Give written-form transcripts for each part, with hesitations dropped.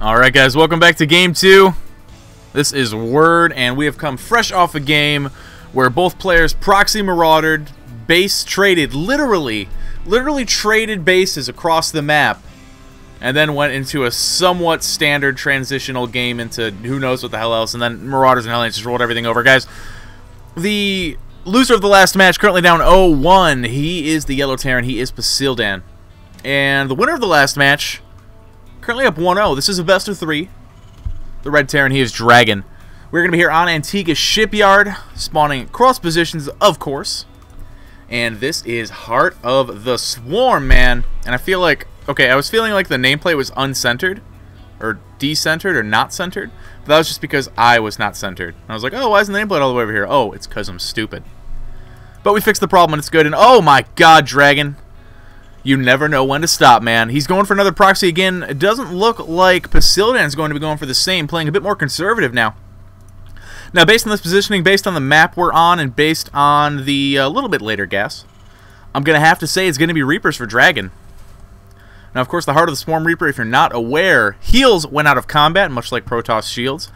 Alright guys, welcome back to Game 2. This is Word, and we have come fresh off a game where both players proxy maraudered, base traded, literally traded bases across the map, and then went into a somewhat standard transitional game into who knows what the hell else, and then Marauders and Hellions just rolled everything over. Guys, the loser of the last match, currently down 0-1, he is the Yellow Terran, he is Pasildan. And the winner of the last match, currently up 1-0. This is a best of 3. The Red Terran, he is Dragon. We're going to be here on Antigua Shipyard, spawning cross positions, of course. And this is Heart of the Swarm, man. And I feel like, okay, I was feeling like the nameplate was uncentered, or decentered, or not centered. But that was just because I was not centered. And I was like, oh, why isn't the nameplate all the way over here? Oh, it's because I'm stupid. But we fixed the problem, and it's good. And oh my god, Dragon. You never know when to stop, man. He's going for another proxy again. It doesn't look like Pasildan's going to be going for the same, playing a bit more conservative now. Now, based on this positioning, based on the map we're on, and based on the little bit later gas, I'm going to have to say it's going to be Reapers for Dragon. Now, of course, the Heart of the Swarm Reaper, if you're not aware, heals when out of combat, much like Protoss shields,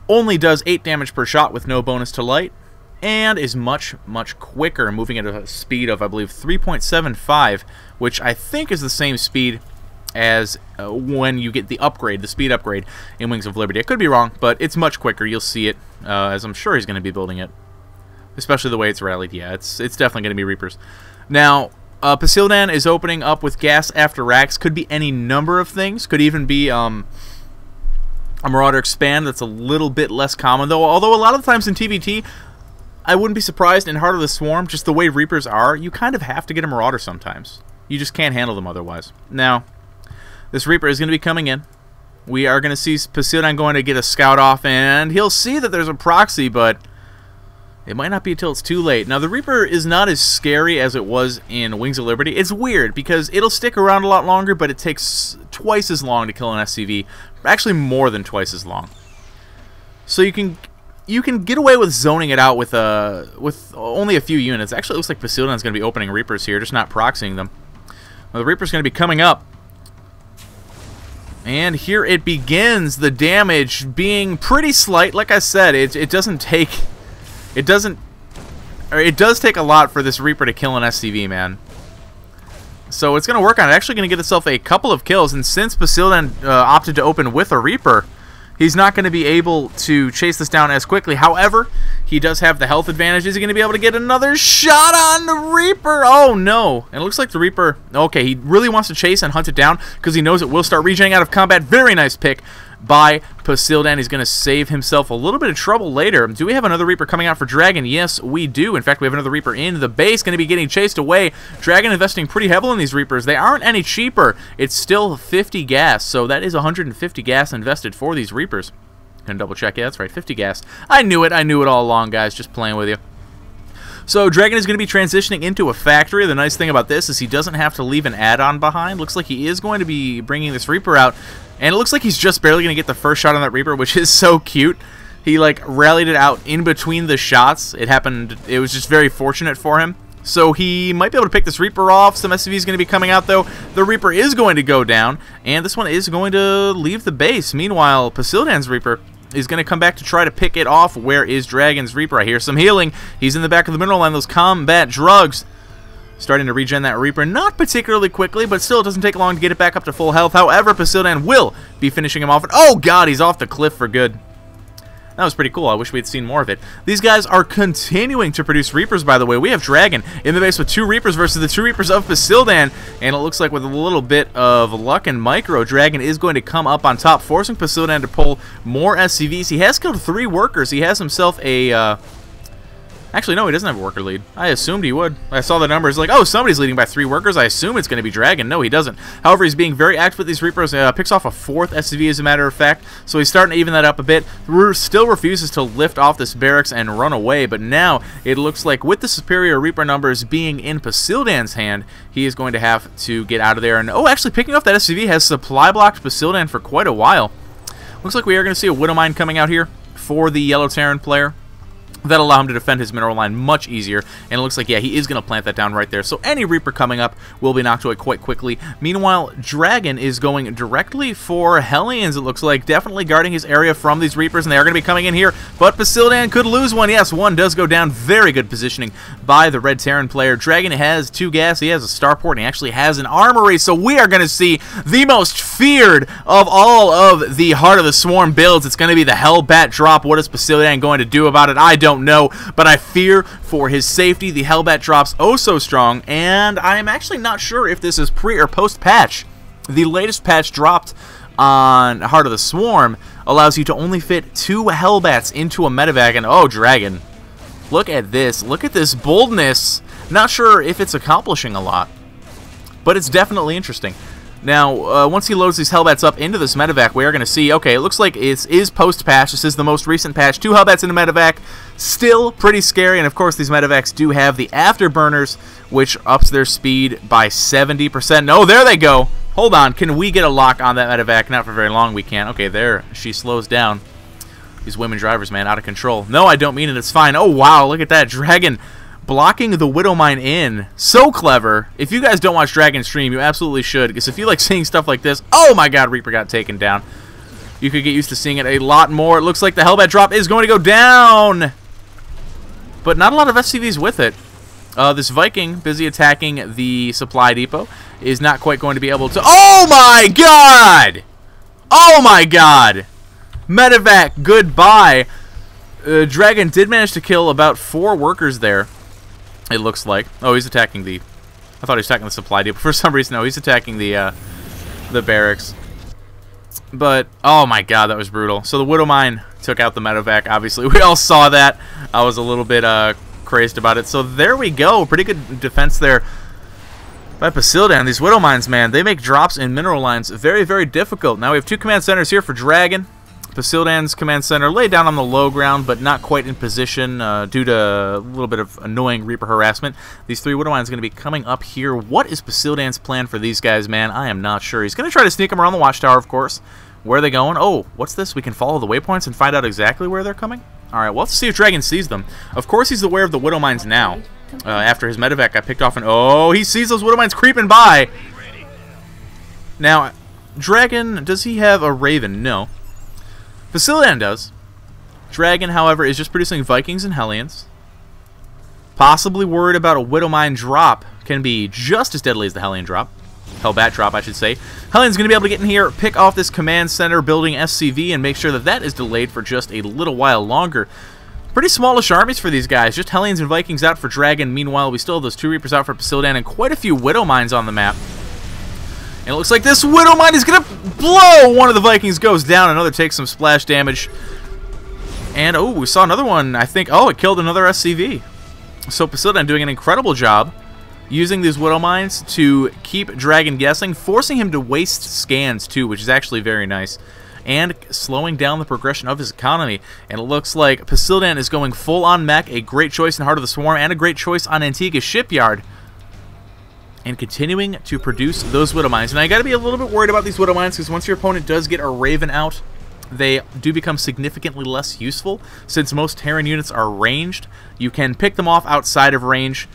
only does 8 damage per shot with no bonus to light, and is much quicker, moving at a speed of, I believe, 3.75, which I think is the same speed as when you get the upgrade, the speed upgrade in Wings of Liberty. I could be wrong, but it's much quicker. You'll see it, as I'm sure he's going to be building it, especially the way it's rallied. Yeah, it's definitely going to be Reapers. Now, Pasildan is opening up with gas after racks. Could be any number of things. Could even be a Marauder Expand that's a little bit less common, though. Although a lot of the times in TvT, I wouldn't be surprised in Heart of the Swarm, just the way Reapers are, you kind of have to get a Marauder sometimes. You just can't handle them otherwise. Now, this Reaper is going to be coming in. We are going to see Pasildan going to get a scout off, and he'll see that there's a proxy, but it might not be until it's too late. Now, the Reaper is not as scary as it was in Wings of Liberty. It's weird, because it'll stick around a lot longer, but it takes twice as long to kill an SCV. Actually, more than twice as long. So you can get away with zoning it out with only a few units. Actually, it looks like Pasildan's going to be opening Reapers here, just not proxying them. Well, the Reaper's going to be coming up. And here it begins, the damage being pretty slight. Like I said, it does take a lot for this Reaper to kill an SCV, man. So it's going to work on it. Actually going to get itself a couple of kills, and since Pasildan opted to open with a Reaper, he's not going to be able to chase this down as quickly. However, he does have the health advantage. Is he going to be able to get another shot on the Reaper? Oh, no. And it looks like the Reaper... Okay, he really wants to chase and hunt it down because he knows it will start regenerating out of combat. Very nice pick by Pasildan. He's going to save himself a little bit of trouble later. Do we have another Reaper coming out for Dragon? Yes, we do. In fact, we have another Reaper in the base, going to be getting chased away. Dragon investing pretty heavily in these Reapers. They aren't any cheaper. It's still 50 gas, so that is 150 gas invested for these Reapers. Gonna double check. Yeah, that's right, 50 gas. I knew it all along, guys. Just playing with you. So Dragon is going to be transitioning into a factory. The nice thing about this is he doesn't have to leave an add-on behind. Looks like he is going to be bringing this Reaper out. And it looks like he's just barely going to get the first shot on that Reaper, which is so cute. He, like, rallied it out in between the shots. It happened, it was just very fortunate for him. So he might be able to pick this Reaper off. Some SCV is going to be coming out, though. The Reaper is going to go down, and this one is going to leave the base. Meanwhile, Pasildan's Reaper is going to come back to try to pick it off. Where is Dragon's Reaper? I hear some healing. He's in the back of the mineral line. Those combat drugs starting to regen that Reaper. Not particularly quickly, but still it doesn't take long to get it back up to full health. However, Pasildan will be finishing him off. And oh god, he's off the cliff for good. That was pretty cool. I wish we had seen more of it. These guys are continuing to produce Reapers, by the way. We have Dragon in the base with 2 Reapers versus the 2 Reapers of Pasildan. And it looks like with a little bit of luck and micro, Dragon is going to come up on top, forcing Pasildan to pull more SCVs. He has killed 3 workers. He has himself a... Actually, no, he doesn't have a worker lead. I assumed he would. I saw the numbers like, oh, somebody's leading by 3 workers. I assume it's going to be Dragon. No, he doesn't. However, he's being very active with these Reapers. Picks off a 4th SCV, as a matter of fact. So he's starting to even that up a bit. Still refuses to lift off this barracks and run away. But now, it looks like with the superior Reaper numbers being in Pasildan's hand, he is going to have to get out of there. And, oh, actually, picking off that SCV has supply blocked Pasildan for quite a while. Looks like we are going to see a Widow Mine coming out here for the Yellow Terran player. That'll allow him to defend his mineral line much easier, and it looks like, yeah, he is going to plant that down right there. So any Reaper coming up will be knocked away quite quickly. Meanwhile, Dragon is going directly for Hellions, it looks like, definitely guarding his area from these Reapers, and they are going to be coming in here, but Pasildan could lose one. Yes, one does go down. Very good positioning by the Red Terran player. Dragon has 2 gas, he has a starport, and he actually has an armory, so we are going to see the most feared of all of the Heart of the Swarm builds. It's going to be the Hellbat drop. What is Pasildan going to do about it? I don't know, but I fear for his safety. The Hellbat drops oh so strong, and I am actually not sure if this is pre or post patch. The latest patch dropped on Heart of the Swarm allows you to only fit 2 Hellbats into a medevac, and oh, Dragon, look at this. Look at this boldness. Not sure if it's accomplishing a lot, but it's definitely interesting. Now, once he loads these Hellbats up into this medevac, we are going to see, okay, it looks like it is post-patch. This is the most recent patch. 2 Hellbats in a medevac. Still pretty scary, and of course these medevacs do have the afterburners, which ups their speed by 70%. No, there they go. Hold on, can we get a lock on that medevac? Not for very long, we can't. Okay, there, she slows down. These women drivers, man, out of control. No, I don't mean it, it's fine. Oh, wow, look at that. Dragon blocking the Widow Mine in. So clever. If you guys don't watch Dragon stream, you absolutely should, because if you like seeing stuff like this, oh my god, Reaper got taken down. You could get used to seeing it a lot more. It looks like the Hellbat drop is going to go down, but not a lot of SCVs with it. This Viking, busy attacking the supply depot, is not quite going to be able to... Oh my god! Oh my god! Medevac, goodbye. Dragon did manage to kill about 4 workers there, it looks like. Oh, he's attacking the... I thought he was attacking the supply depot. For some reason, no, he's attacking the barracks. But, oh my god, that was brutal. So the Widow Mine took out the medevac, obviously. We all saw that. I was a little bit crazed about it. So there we go. Pretty good defense there by Pasildan. These Widow Mines, man, they make drops in mineral lines very, very difficult. Now we have 2 command centers here for Dragon. Pasildan's command center laid down on the low ground, but not quite in position due to a little bit of annoying Reaper harassment. These 3 Widow Mines are going to be coming up here. What is Pasildan's plan for these guys, man? I am not sure. He's going to try to sneak them around the watchtower, of course. Where are they going? Oh, what's this? We can follow the waypoints and find out exactly where they're coming? Alright, well, let's see if Dragon sees them. Of course he's aware of the Widow Mines now. After his medevac got picked off, and oh, he sees those Widow Mines creeping by. Now, Dragon, does he have a Raven? No. Pasildan does. Dragon, however, is just producing Vikings and Hellions. Possibly worried about a Widow Mine drop. Can be just as deadly as the Hellion drop. Hellbat drop, I should say. Hellion's going to be able to get in here, pick off this command center building SCV, and make sure that that is delayed for just a little while longer. Pretty smallish armies for these guys. Just Hellions and Vikings out for Dragon. Meanwhile, we still have those 2 Reapers out for Pasildan and quite a few Widow Mines on the map. And it looks like this Widow Mine is going to blow! One of the Vikings goes down, another takes some splash damage. And, oh, we saw another one, I think. Oh, it killed another SCV. So Pasildan doing an incredible job using these Widow Mines to keep Dragon guessing, forcing him to waste scans, too, which is actually very nice. And slowing down the progression of his economy. And it looks like Pasildan is going full-on mech, a great choice in Heart of the Swarm, and a great choice on Antigua's Shipyard. And continuing to produce those Widow Mines. And I got to be a little bit worried about these Widow Mines, because once your opponent does get a Raven out, they do become significantly less useful. Since most Terran units are ranged, you can pick them off outside of range.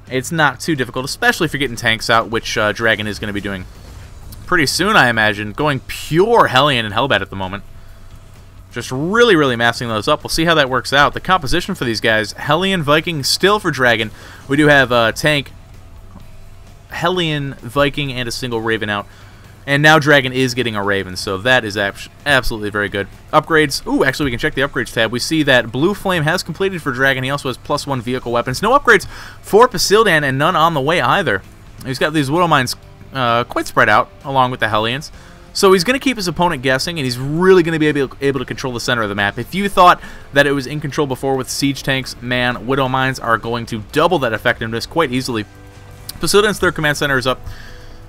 It's not too difficult, especially if you're getting tanks out, which Dragon is going to be doing pretty soon, I imagine. Going pure Hellion and Hellbat at the moment. Just really, really massing those up. We'll see how that works out. The composition for these guys, Hellion, Viking, still for Dragon. We do have tank, Hellion, Viking, and a single Raven out. And now Dragon is getting a Raven, so that is absolutely very good. Upgrades. Ooh, actually we can check the upgrades tab. We see that Blue Flame has completed for Dragon. He also has +1 vehicle weapons. No upgrades for Pasildan, and none on the way either. He's got these Widow Mines quite spread out, along with the Hellions. So he's going to keep his opponent guessing, and he's really going to be able to control the center of the map. If you thought that it was in control before with siege tanks, man, Widow Mines are going to double that effectiveness quite easily. Pasildan's 3rd command center is up.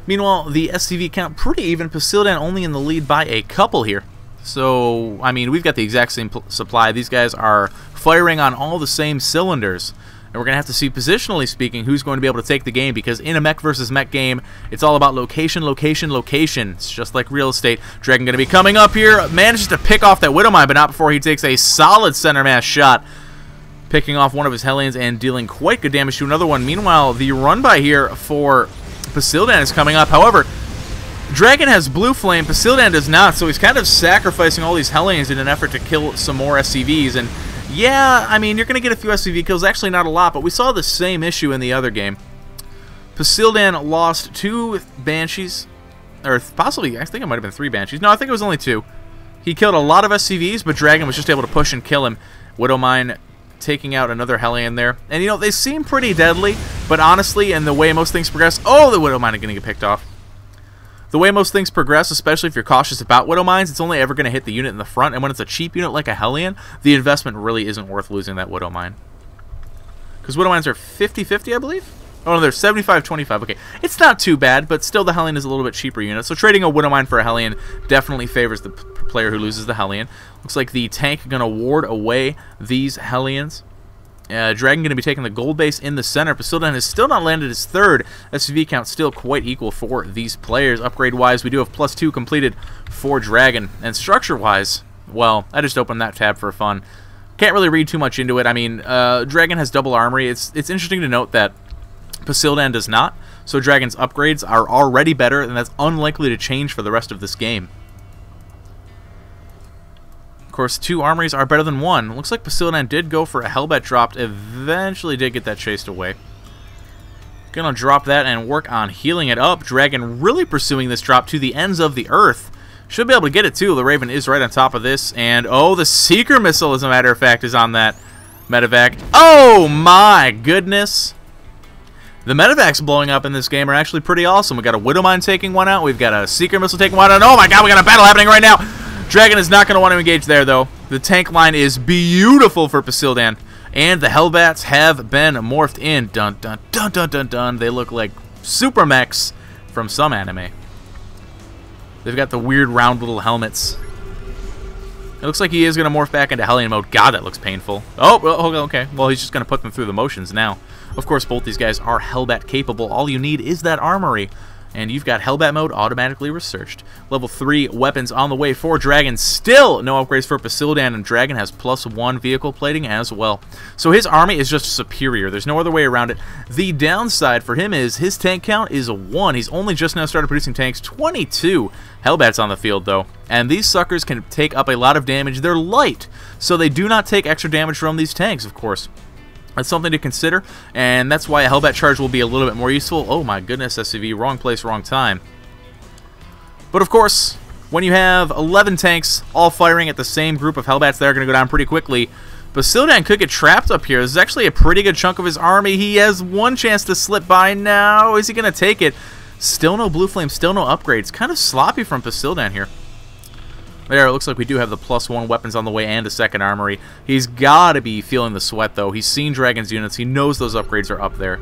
Meanwhile, the SCV count pretty even. Pasildan only in the lead by a couple here. So, I mean, we've got the exact same supply. These guys are firing on all the same cylinders. we're going to have to see, positionally speaking, who's going to be able to take the game, because in a mech versus mech game, it's all about location, location, location. It's just like real estate. Dragon going to be coming up here, manages to pick off that Widowmine, but not before he takes a solid center mass shot, picking off one of his Hellions and dealing quite good damage to another one. Meanwhile, the run by here for Pasildan is coming up. However, Dragon has Blue Flame, Pasildan does not, so he's kind of sacrificing all these Hellions in an effort to kill some more SCVs. And yeah, I mean, you're going to get a few SCV kills, actually not a lot, but we saw the same issue in the other game. Pasildan lost 2 Banshees, or possibly, I think it might have been 3 Banshees. No, I think it was only 2. He killed a lot of SCVs, but Dragon was just able to push and kill him. Widowmine taking out another Hellion there. And, you know, they seem pretty deadly, but honestly, and the way most things progress... Oh, the Widowmine is going to get picked off. The way most things progress, especially if you're cautious about Widowmines, it's only ever going to hit the unit in the front, and when it's a cheap unit like a Hellion, the investment really isn't worth losing that Widowmine. Because Widowmines are 50-50, I believe? Oh, no, they're 75-25. Okay, it's not too bad, but still the Hellion is a little bit cheaper unit, so trading a Widowmine for a Hellion definitely favors the player who loses the Hellion. Looks like the tank going to ward away these Hellions. Dragon going to be taking the gold base in the center. Pasildan has still not landed his 3rd. SCV count still quite equal for these players. Upgrade-wise, we do have +2 completed for Dragon. And structure-wise, well, I just opened that tab for fun. Can't really read too much into it. I mean, Dragon has double armory. It's interesting to note that Pasildan does not. So Dragon's upgrades are already better, and that's unlikely to change for the rest of this game. Of course, 2 armories are better than 1. Looks like Pasildan did go for a Hellbat dropped, eventually did get that chased away. Gonna drop that and work on healing it up. Dragon really pursuing this drop to the ends of the earth. Should be able to get it too. The Raven is right on top of this. And, oh, the Seeker Missile, as a matter of fact, is on that medevac. Oh, my goodness. The medevacs blowing up in this game are actually pretty awesome. We've got a Widowmine taking one out. We've got a Seeker Missile taking one out. Oh, my God, we got a battle happening right now. Dragon is not going to want to engage there, though. The tank line is beautiful for Pasildan. And the Hellbats have been morphed in. Dun, dun, dun, dun, dun, dun. They look like super mechs from some anime. They've got the weird round little helmets. It looks like he is going to morph back into Hellion mode. God, that looks painful. Oh, okay. Well, he's just going to put them through the motions now. Of course, both these guys are Hellbat capable. All you need is that armory. And you've got Hellbat mode automatically researched. Level 3 weapons on the way for Dragon. Still no upgrades for Pasildan, and Dragon has +1 vehicle plating as well. So his army is just superior. There's no other way around it. The downside for him is his tank count is 1. He's only just now started producing tanks. 22 Hellbats on the field, though. And these suckers can take up a lot of damage. They're light, so they do not take extra damage from these tanks, of course. That's something to consider, and that's why a Hellbat charge will be a little bit more useful. Oh my goodness, SCV, wrong place, wrong time. But of course, when you have 11 tanks all firing at the same group of Hellbats, they're going to go down pretty quickly. Pasildan could get trapped up here. This is actually a pretty good chunk of his army. He has one chance to slip by now. Is he going to take it? Still no Blue Flame, still no upgrades. Kind of sloppy from Pasildan here. There, it looks like we do have the +1 weapons on the way and a second armory. He's got to be feeling the sweat, though. He's seen Dragon's units. He knows those upgrades are up there.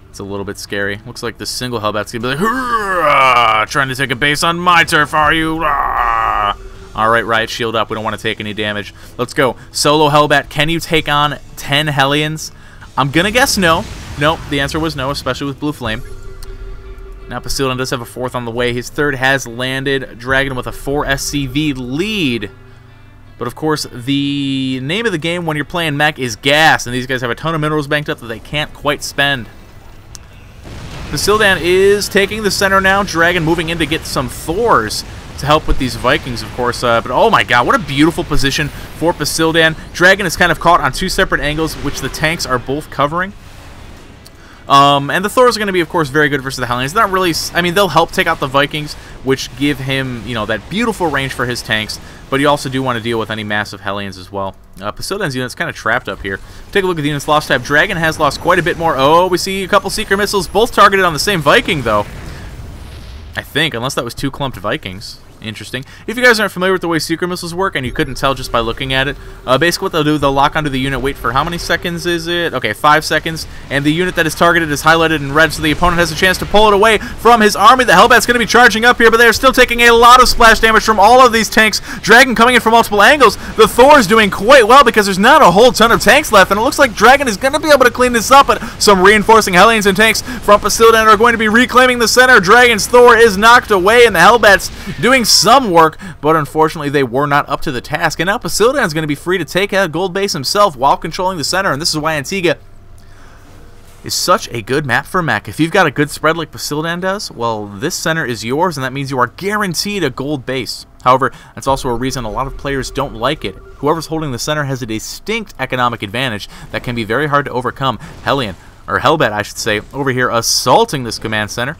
It's a little bit scary. Looks like the single Hellbat's going to be like, hurrah! Trying to take a base on my turf, are you? Alright, Riot, shield up. We don't want to take any damage. Let's go. Solo Hellbat, can you take on 10 Hellions? I'm going to guess no. Nope, the answer was no, especially with Blue Flame. Now Pasildan does have a 4th on the way. His 3rd has landed. Dragon with a 4 SCV lead. But of course, the name of the game when you're playing mech is gas, and these guys have a ton of minerals banked up that they can't quite spend. Pasildan is taking the center now. Dragon moving in to get some Thors to help with these Vikings, of course. But oh my God, what a beautiful position for Pasildan. Dragon is kind of caught on 2 separate angles, which the tanks are both covering. And the Thors are going to be, of course, very good versus the Hellions. Not really, I mean, they'll help take out the Vikings, which give him, you know, that beautiful range for his tanks, but you also do want to deal with any massive Hellions as well. Pasildan's unit's kind of trapped up here. Take a look at the units lost tab. Dragon has lost quite a bit more. Oh, we see a couple Seeker Missiles, both targeted on the same Viking, though. I think, unless that was 2 clumped Vikings. Interesting. If you guys aren't familiar with the way secret missiles work, and you couldn't tell just by looking at it, basically what they'll do, they'll lock onto the unit, wait for how many seconds is it? Okay, 5 seconds, and the unit that is targeted is highlighted in red, so the opponent has a chance to pull it away from his army. The Hellbat's going to be charging up here, but they're still taking a lot of splash damage from all of these tanks. Dragon coming in from multiple angles. The Thor's doing quite well because there's not a whole ton of tanks left, and it looks like Dragon is going to be able to clean this up, but some reinforcing Hellions and tanks from Pasildan are going to be reclaiming the center. Dragon's Thor is knocked away, and the Hellbat's doing some work, but unfortunately they were not up to the task. And now Pasildan is going to be free to take out Gold Base himself while controlling the center, and this is why Antigua is such a good map for mech. If you've got a good spread like Pasildan does, well, this center is yours, and that means you are guaranteed a gold base. However, that's also a reason a lot of players don't like it. Whoever's holding the center has a distinct economic advantage that can be very hard to overcome. Hellion, or Hellbat I should say, over here assaulting this command center.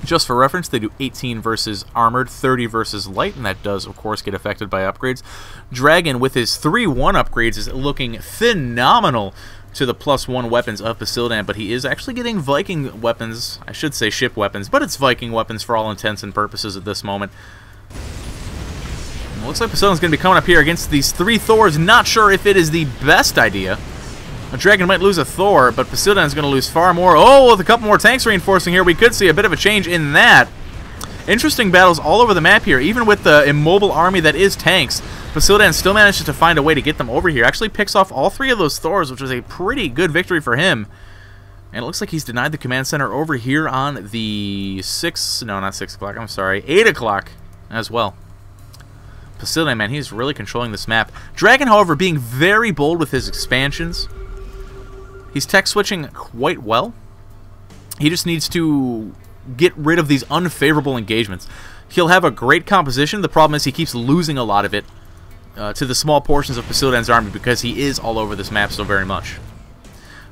Just for reference, they do 18 versus armored, 30 versus light, and that does, of course, get affected by upgrades. Dragon, with his 3-1 upgrades, is looking phenomenal to the +1 weapons of Pasildan, but he is actually getting Viking weapons, I should say ship weapons, but it's Viking weapons for all intents and purposes at this moment. It looks like Pasildan's going to be coming up here against these 3 Thors. Not sure if it is the best idea. A Dragon might lose a Thor, but Pasildan is going to lose far more. Oh, with a couple more tanks reinforcing here, we could see a bit of a change in that. Interesting battles all over the map here, even with the immobile army that is tanks. Pasildan still manages to find a way to get them over here. Actually picks off all 3 of those Thors, which was a pretty good victory for him. And it looks like he's denied the command center over here on the 8 o'clock as well. Pasildan, man, he's really controlling this map. Dragon, however, being very bold with his expansions. He's tech switching quite well. He just needs to get rid of these unfavorable engagements. He'll have a great composition. The problem is he keeps losing a lot of it to the small portions of Pasildan's army because he is all over this map so very much.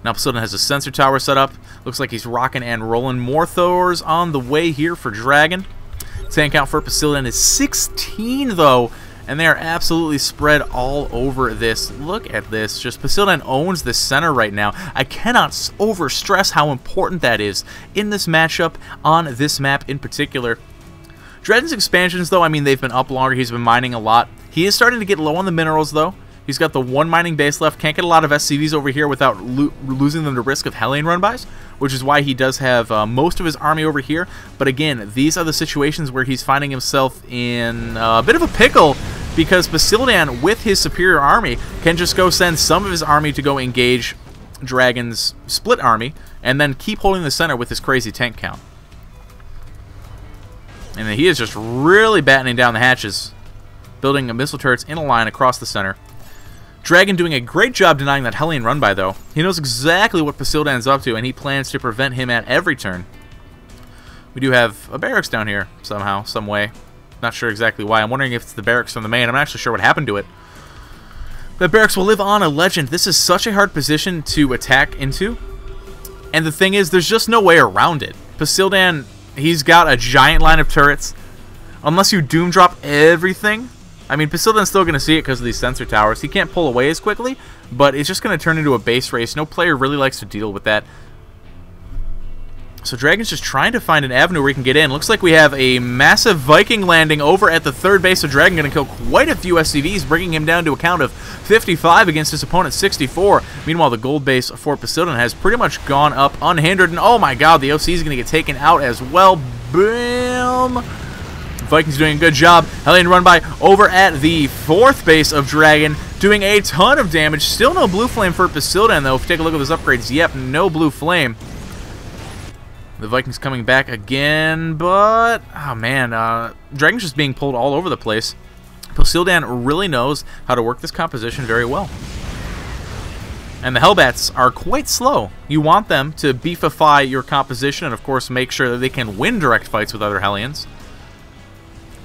Now Pasildan has a sensor tower set up. Looks like he's rocking and rolling. More Thors on the way here for Dragon. Tank count for Pasildan is 16 though, and they are absolutely spread all over this. Look at this. Just Pasildan owns the center right now. I cannot overstress how important that is in this matchup on this map in particular. Dragon's expansions, though, I mean, they've been up longer. He's been mining a lot. He is starting to get low on the minerals, though. He's got the 1 mining base left. Can't get a lot of SCVs over here without losing them to risk of Hellion run-bys, which is why he does have most of his army over here. But again, these are the situations where he's finding himself in a bit of a pickle because Pasildan, with his superior army, can just go send some of his army to go engage Dragon's split army and then keep holding the center with his crazy tank count. And he is just really battening down the hatches, building missile turrets in a line across the center. Dragon doing a great job denying that Hellion run-by, though. He knows exactly what Pasildan's up to, and he plans to prevent him at every turn. We do have a barracks down here, somehow, some way. Not sure exactly why. I'm wondering if it's the barracks from the main. I'm not actually sure what happened to it. The barracks will live on a legend. This is such a hard position to attack into. And the thing is, there's just no way around it. Pasildan, he's got a giant line of turrets. Unless you doom drop everything. I mean, Pasildan's still going to see it because of these sensor towers. He can't pull away as quickly, but it's just going to turn into a base race. No player really likes to deal with that. So Dragon's just trying to find an avenue where he can get in. Looks like we have a massive Viking landing over at the 3rd base. So Dragon going to kill quite a few SCVs, bringing him down to a count of 55 against his opponent's 64. Meanwhile, the gold base for Pasildan has pretty much gone up unhindered. And oh my god, the OC is going to get taken out as well. Bam! Vikings doing a good job. Hellion run-by over at the 4th base of Dragon, doing a ton of damage. Still no blue flame for Pasildan, though. If you take a look at those upgrades, yep, no blue flame. The Vikings coming back again, but, oh man, Dragon's just being pulled all over the place. Pasildan really knows how to work this composition very well. And the Hellbats are quite slow. You want them to beefify your composition and, of course, make sure that they can win direct fights with other Hellions.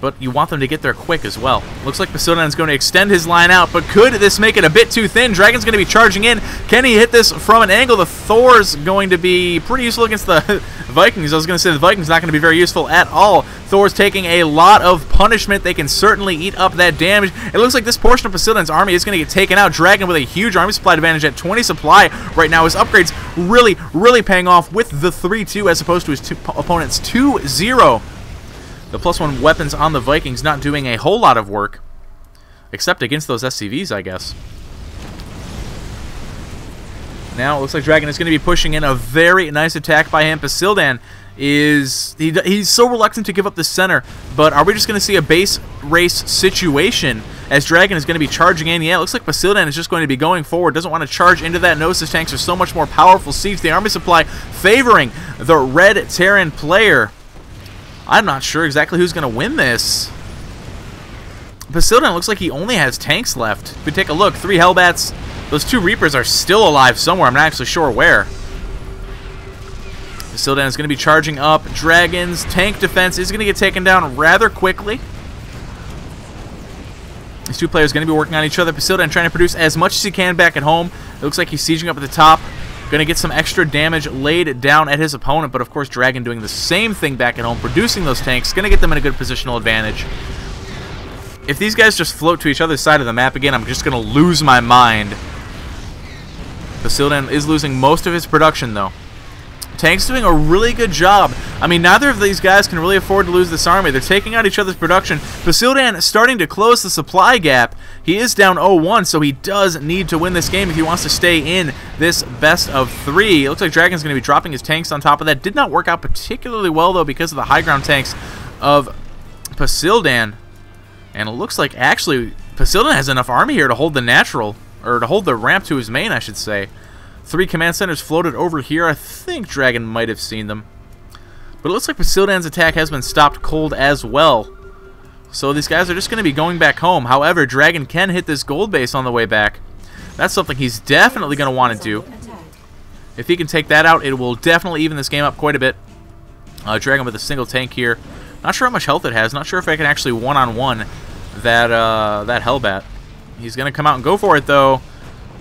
But you want them to get there quick as well. Looks like Pasildan is going to extend his line out, but could this make it a bit too thin? Dragon's going to be charging in. Can he hit this from an angle? The Thor's going to be pretty useful against the Vikings. I was going to say the Vikings not going to be very useful at all. Thor's taking a lot of punishment. They can certainly eat up that damage. It looks like this portion of Pasildan's army is going to get taken out. Dragon with a huge army supply advantage at 20 supply right now. His upgrades really paying off with the 3-2 as opposed to his opponent's 2-0. The +1 weapons on the Vikings not doing a whole lot of work, except against those SCVs, I guess. Now it looks like Dragon is going to be pushing in a very nice attack by him. Pasildan he's so reluctant to give up the center, but are we just going to see a base race situation as Dragon is going to be charging in? Yeah, it looks like Pasildan is just going to be going forward, doesn't want to charge into that. Knows his tanks are so much more powerful. Siege the army supply favoring the red Terran player. I'm not sure exactly who's going to win this. Pasildan looks like he only has tanks left. If we take a look, 3 Hellbats. Those 2 Reapers are still alive somewhere. I'm not actually sure where. Pasildan is going to be charging up. Dragon's tank defense is going to get taken down rather quickly. These 2 players are going to be working on each other. Pasildan trying to produce as much as he can back at home. It looks like he's sieging up at the top. Going to get some extra damage laid down at his opponent, but of course Dragon doing the same thing back at home, producing those tanks. Going to get them in a good positional advantage. If these guys just float to each other's side of the map again, I'm just going to lose my mind. Pasildan is losing most of his production, though. Tank's doing a really good job. I mean, neither of these guys can really afford to lose this army. They're taking out each other's production. Pasildan starting to close the supply gap. He is down 0-1, so he does need to win this game if he wants to stay in this best of 3. It looks like Dragon's going to be dropping his tanks on top of that. Did not work out particularly well, though, because of the high ground tanks of Pasildan. And it looks like, actually, Pasildan has enough army here to hold the natural, or to hold the ramp to his main, I should say. 3 command centers floated over here. I think Dragon might have seen them. But it looks like Pasildan's attack has been stopped cold as well. So these guys are just going to be going back home. However, Dragon can hit this gold base on the way back. That's something he's definitely going to want to do. If he can take that out, it will definitely even this game up quite a bit. Dragon with a single tank here. Not sure how much health it has. Not sure if I can actually one-on-one that Hellbat. He's going to come out and go for it, though.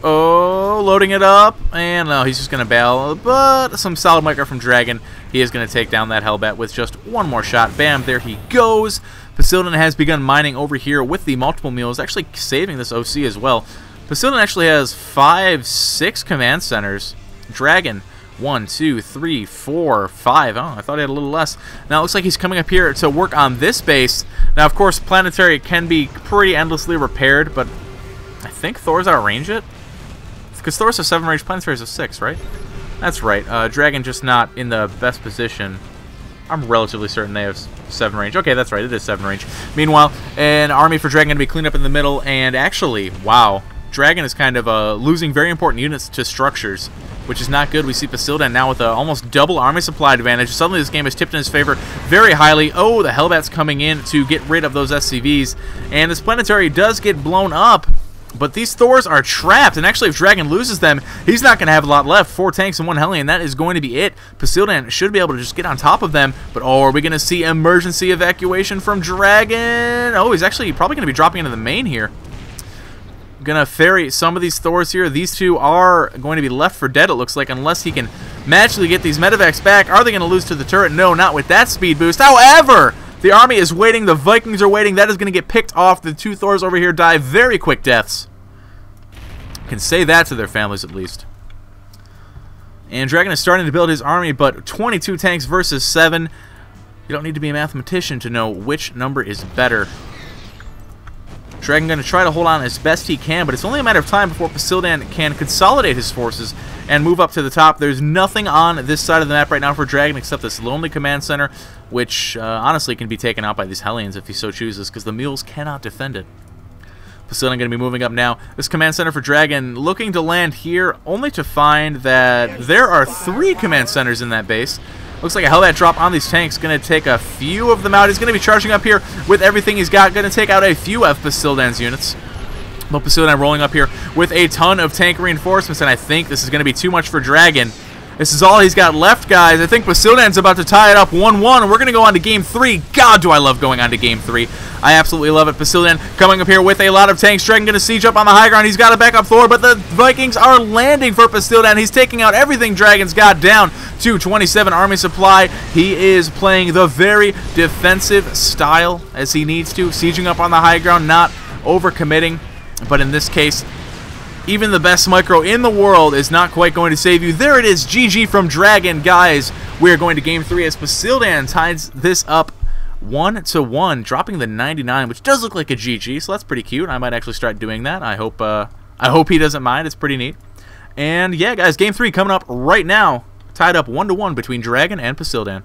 Oh, loading it up, and no, he's just going to bail, but some solid micro from Dragon. He is going to take down that Hellbat with just one more shot. Bam, there he goes. Pasildan has begun mining over here with the multiple mules, actually saving this OC as well. Pasildan actually has 5, 6 command centers. Dragon, 1, 2, 3, 4, 5. Oh, I thought he had a little less. Now it looks like he's coming up here to work on this base. Now, of course, Planetary can be pretty endlessly repaired, but I think Thor's outrange it. Because Thor's a 7 range, Planetary's a 6, right? That's right. Dragon just not in the best position. I'm relatively certain they have 7 range. Okay, that's right. It is 7 range. Meanwhile, an army for Dragon to be cleaned up in the middle. And actually, wow. Dragon is kind of losing very important units to structures, which is not good. We see Pasildan now with a almost double army supply advantage. Suddenly this game is tipped in his favor very highly. Oh, the Hellbat's coming in to get rid of those SCVs. And this Planetary does get blown up. But these Thors are trapped, and actually if Dragon loses them, he's not going to have a lot left. 4 tanks and 1 Hellion, that is going to be it. Pasildan should be able to just get on top of them, but oh, are we going to see emergency evacuation from Dragon? Oh, he's actually probably going to be dropping into the main here. Going to ferry some of these Thors here. These 2 are going to be left for dead, it looks like, unless he can magically get these medevacs back. Are they going to lose to the turret? No, not with that speed boost. However, the army is waiting. The Vikings are waiting. That is going to get picked off. The 2 Thors over here die very quick deaths. Can say that to their families at least. And Dragon is starting to build his army, but 22 tanks versus 7. You don't need to be a mathematician to know which number is better. Dragon going to try to hold on as best he can, but it's only a matter of time before Pasildan can consolidate his forces and move up to the top. There's nothing on this side of the map right now for Dragon except this lonely command center, which honestly can be taken out by these Hellions if he so chooses, because the mules cannot defend it. Pasildan going to be moving up now. This command center for Dragon looking to land here, only to find that there are 3 command centers in that base. Looks like a Hellbat drop on these tanks. Going to take a few of them out. He's going to be charging up here with everything he's got. Going to take out a few of Pasildan's units. But Pasildan rolling up here with a ton of tank reinforcements, and I think this is going to be too much for Dragon. This is all he's got left, guys. I think Pasildan's about to tie it up 1-1, and we're going to go on to Game 3. God, do I love going on to Game 3. I absolutely love it. Pasildan coming up here with a lot of tanks. Dragon going to siege up on the high ground. He's got a backup Thor, but the Vikings are landing for Pasildan. He's taking out everything Dragon's got down to 27 army supply. He is playing the very defensive style as he needs to, sieging up on the high ground, not overcommitting. But in this case, even the best micro in the world is not quite going to save you. There it is, GG from Dragon, guys. We are going to Game 3 as Pasildan ties this up 1-1, dropping the 99, which does look like a GG, so that's pretty cute. I might actually start doing that. I hope he doesn't mind. It's pretty neat. And yeah, guys, game 3 coming up right now. Tied up 1-1 between Dragon and Pasildan.